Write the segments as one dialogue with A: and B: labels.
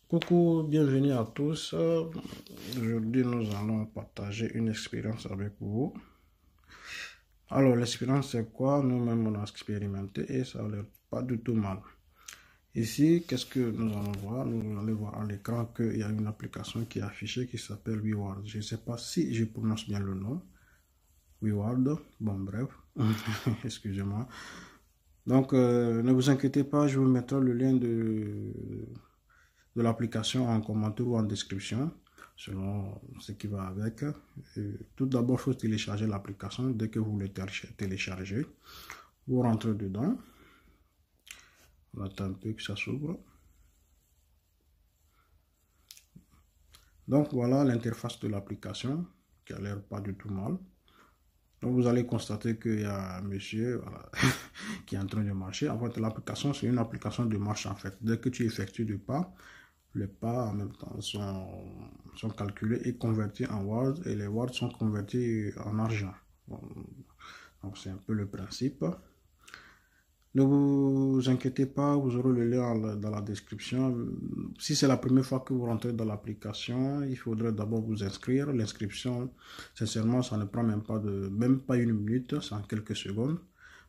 A: Coucou, bienvenue à tous. Aujourd'hui, nous allons partager une expérience avec vous. Alors, l'expérience, c'est quoi? Nous-mêmes, on a expérimenté et ça n'a l'air pas du tout mal. Ici, qu'est-ce que nous allons voir? Nous allons voir à l'écran qu'il y a une application qui est affichée qui s'appelle WeWard. Je ne sais pas si je prononce bien le nom. WeWard, bon bref, excusez-moi. Donc, ne vous inquiétez pas, je vous mettrai le lien de l'application en commentaire ou en description, selon ce qui va avec. Tout d'abord, il faut télécharger l'application. Dès que vous le téléchargez, vous rentrez dedans. On attend un peu que ça s'ouvre. Donc, voilà l'interface de l'application qui a l'air pas du tout mal. Donc, vous allez constater qu'il y a un monsieur voilà, qui est en train de marcher. En fait, l'application, c'est une application de marche en fait. Dès que tu effectues du pas, les pas en même temps sont calculés et convertis en Word et les Word sont convertis en argent. Bon, donc c'est un peu le principe. Ne vous inquiétez pas, vous aurez le lien dans la description. Si c'est la première fois que vous rentrez dans l'application, il faudrait d'abord vous inscrire. L'inscription, sincèrement, ça ne prend même pas une minute, c'est en quelques secondes.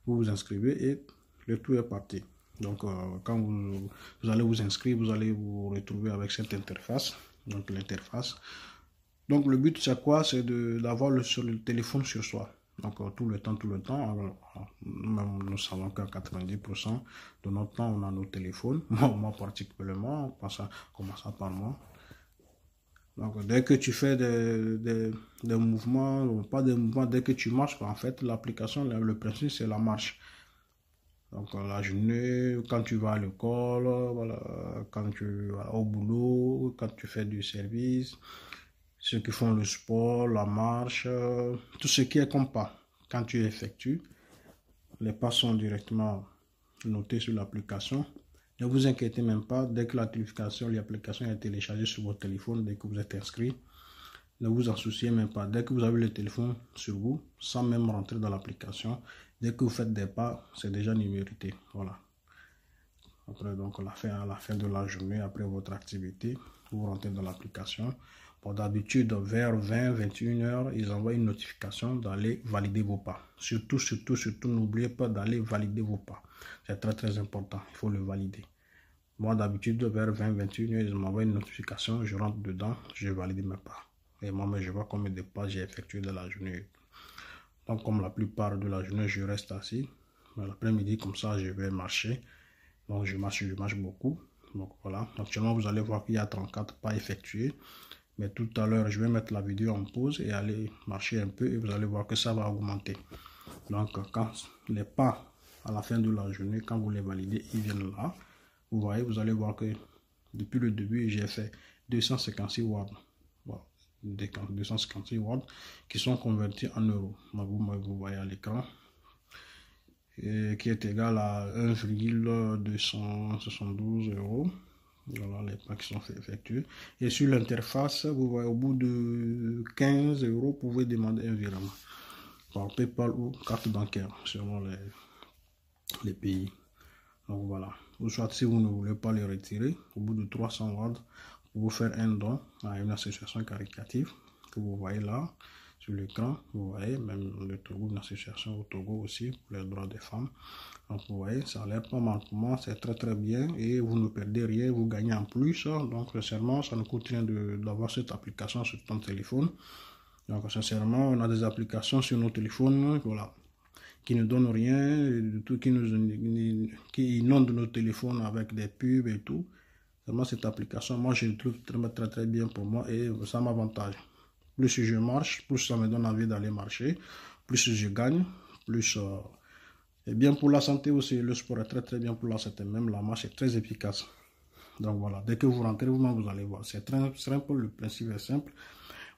A: Vous vous inscrivez et le tout est parti. Donc, quand vous allez vous inscrire, vous allez vous retrouver avec cette interface. Donc, l'interface. Donc, le but, c'est quoi? C'est d'avoir le téléphone sur soi. Donc, tout le temps. Nous savons qu'à 90% de notre temps, on a nos téléphones. Moi particulièrement, commençant par moi. Donc, dès que tu fais des mouvements, pas des mouvements, dès que tu marches, en fait, l'application, le principe, c'est la marche. Donc, la journée, quand tu vas à l'école, voilà, quand tu vas au boulot, quand tu fais du service, ceux qui font le sport, la marche, tout ce qui est comme pas. Quand tu effectues, les pas sont directement notés sur l'application. Ne vous inquiétez même pas, dès que l'application est téléchargée sur votre téléphone, dès que vous êtes inscrit, ne vous en souciez même pas. Dès que vous avez le téléphone sur vous, sans même rentrer dans l'application, dès que vous faites des pas, c'est déjà numérité. Voilà. Après, donc, à la fin de la journée, après votre activité, vous rentrez dans l'application. Bon, d'habitude, vers 20-21 heures, ils envoient une notification d'aller valider vos pas. Surtout, n'oubliez pas d'aller valider vos pas. C'est très important. Il faut le valider. Moi, d'habitude, vers 20-21 heures, ils m'envoient une notification. Je rentre dedans, je valide mes pas. Et moi, je vois combien de pas j'ai effectué dans la journée. Donc, comme la plupart de la journée, je reste assis. L'après-midi, comme ça, je vais marcher. Donc, je marche beaucoup. Donc, voilà. Actuellement, vous allez voir qu'il y a 34 pas effectués. Mais tout à l'heure, je vais mettre la vidéo en pause et aller marcher un peu. Et vous allez voir que ça va augmenter. Donc, quand les pas, à la fin de la journée, quand vous les validez, ils viennent là. Vous voyez, vous allez voir que depuis le début, j'ai fait 256 watts. Voilà. 256 watts qui sont convertis en euros. Vous voyez à l'écran. Qui est égal à 1,272 euros. Voilà les pas qui sont effectués. Et sur l'interface, vous voyez, au bout de 15 euros, vous pouvez demander un virement par PayPal ou carte bancaire, selon les pays. Donc voilà. Ou soit si vous ne voulez pas les retirer, au bout de 300 watts, vous faire un don à une association caritative que vous voyez là sur l'écran. Vous voyez même le Togo, une association au Togo aussi pour les droits des femmes. Donc vous voyez, ça a l'air pas mal pour moi, c'est très bien et vous ne perdez rien, vous gagnez en plus. Donc sincèrement, ça ne coûte rien d'avoir cette application sur ton téléphone. Donc sincèrement, on a des applications sur nos téléphones, voilà, qui ne donnent rien, qui inondent nos téléphones avec des pubs et tout. Vraiment cette application, moi je le trouve très bien pour moi et ça m'avantage. Plus je marche, plus ça me donne envie d'aller marcher, plus je gagne, plus et bien pour la santé aussi. Le sport est très bien pour la santé, même la marche est très efficace. Donc voilà, dès que vous rentrez, vous allez voir, c'est très simple, le principe est simple.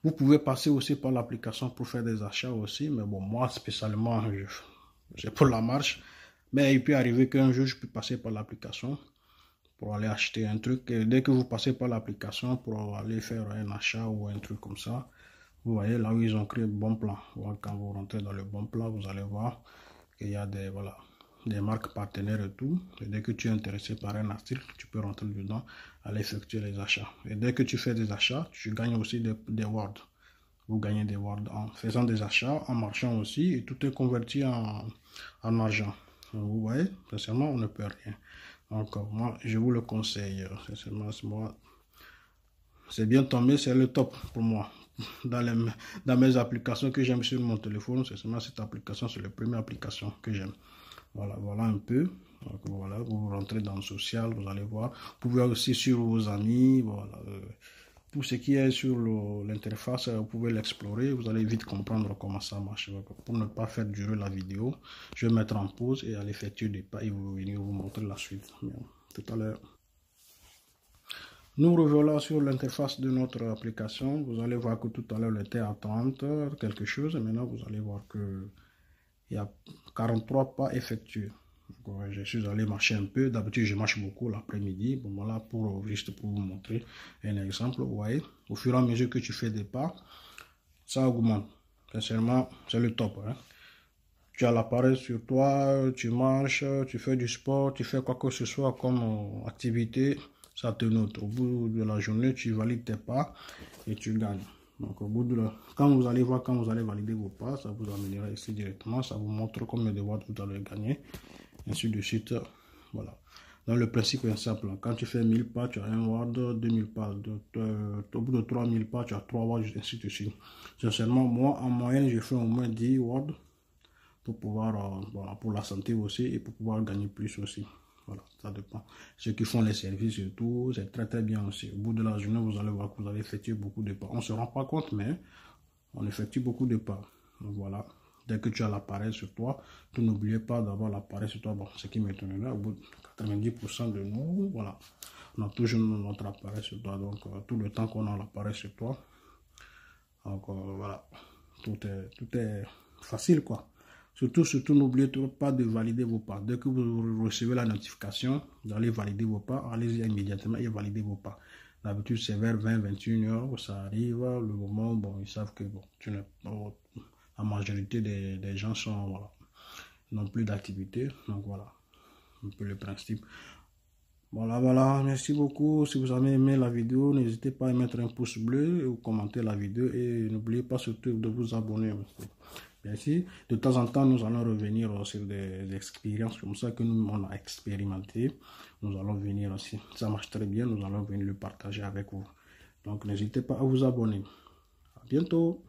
A: Vous pouvez passer aussi par l'application pour faire des achats aussi, mais bon, moi spécialement, c'est pour la marche. Mais il peut arriver qu'un jour, je peux passer par l'application pour aller acheter un truc. Et dès que vous passez par l'application pour aller faire un achat ou un truc comme ça, vous voyez là où ils ont créé le bon plan. Quand vous rentrez dans le bon plan, vous allez voir qu'il y a des, voilà, des marques partenaires et tout. Et dès que tu es intéressé par un article, tu peux rentrer dedans, aller effectuer les achats. Et dès que tu fais des achats, tu gagnes aussi des words. Vous gagnez des words en faisant des achats, en marchant aussi, et tout est converti en argent. Donc, vous voyez, sincèrement, on ne peut rien. Donc, moi, je vous le conseille. Sincèrement, c'est bien tombé, c'est le top pour moi. Dans mes applications que j'aime sur mon téléphone, c'est seulement cette application, c'est la première application que j'aime. Voilà, voilà un peu. Donc voilà, vous rentrez dans le social, vous allez voir. Vous pouvez aussi sur vos amis, voilà. Tout ce qui est sur l'interface, vous pouvez l'explorer. Vous allez vite comprendre comment ça marche. Pour ne pas faire durer la vidéo, je vais mettre en pause et aller effectuer des pas et venir vous montrer la suite. Tout à l'heure. Nous revoilà sur l'interface de notre application. Vous allez voir que tout à l'heure, il était à 30, quelque chose. Et maintenant, vous allez voir que il y a 43 pas effectués. Donc, je suis allé marcher un peu. D'habitude, je marche beaucoup l'après-midi. Bon, voilà, juste pour vous montrer un exemple. Vous voyez, au fur et à mesure que tu fais des pas, ça augmente. Sincèrement, c'est le top. Hein? Tu as l'appareil sur toi, tu marches, tu fais du sport, tu fais quoi que ce soit comme activité. Ça te note. Au bout de la journée, tu valides tes pas et tu gagnes. Donc, au bout de quand vous allez voir, quand vous allez valider vos pas, ça vous amènera ici directement. Ça vous montre combien de watts vous allez gagner. Ainsi de suite. Voilà. Donc, le principe est simple. Quand tu fais 1000 pas, tu as 1 watt, 2000 pas. Au bout de 3000 pas, tu as 3 watts, ainsi de suite. Sincèrement, moi, en moyenne, je fais au moins 10 watts pour pouvoir, voilà, pour la santé aussi et pour pouvoir gagner plus aussi. Voilà, ça dépend. Ceux qui font les services et tout, c'est très très bien aussi. Au bout de la journée, vous allez voir que vous allez effectuer beaucoup de pas. On ne se rend pas compte, mais on effectue beaucoup de pas. Donc voilà, dès que tu as l'appareil sur toi, tu n'oubliez pas d'avoir l'appareil sur toi. Bon, ce qui m'étonnerait, au bout de 90% de nous, voilà, on a toujours notre appareil sur toi. Donc tout le temps qu'on a l'appareil sur toi, donc voilà, tout est facile quoi. Surtout, n'oubliez pas de valider vos pas. Dès que vous recevez la notification, vous allez valider vos pas, allez-y immédiatement et validez vos pas. D'habitude, c'est vers 20-21 heures que ça arrive, le moment où bon, ils savent que bon, la majorité des gens sont, voilà, n'ont plus d'activité. Donc voilà, un peu le principe. Voilà, merci beaucoup. Si vous avez aimé la vidéo, n'hésitez pas à mettre un pouce bleu ou commenter la vidéo et n'oubliez pas surtout de vous abonner. Merci. De temps en temps, nous allons revenir sur des expériences comme ça que nous on a expérimenté. Nous allons venir aussi. Ça marche très bien. Nous allons venir le partager avec vous. Donc, n'hésitez pas à vous abonner. À bientôt.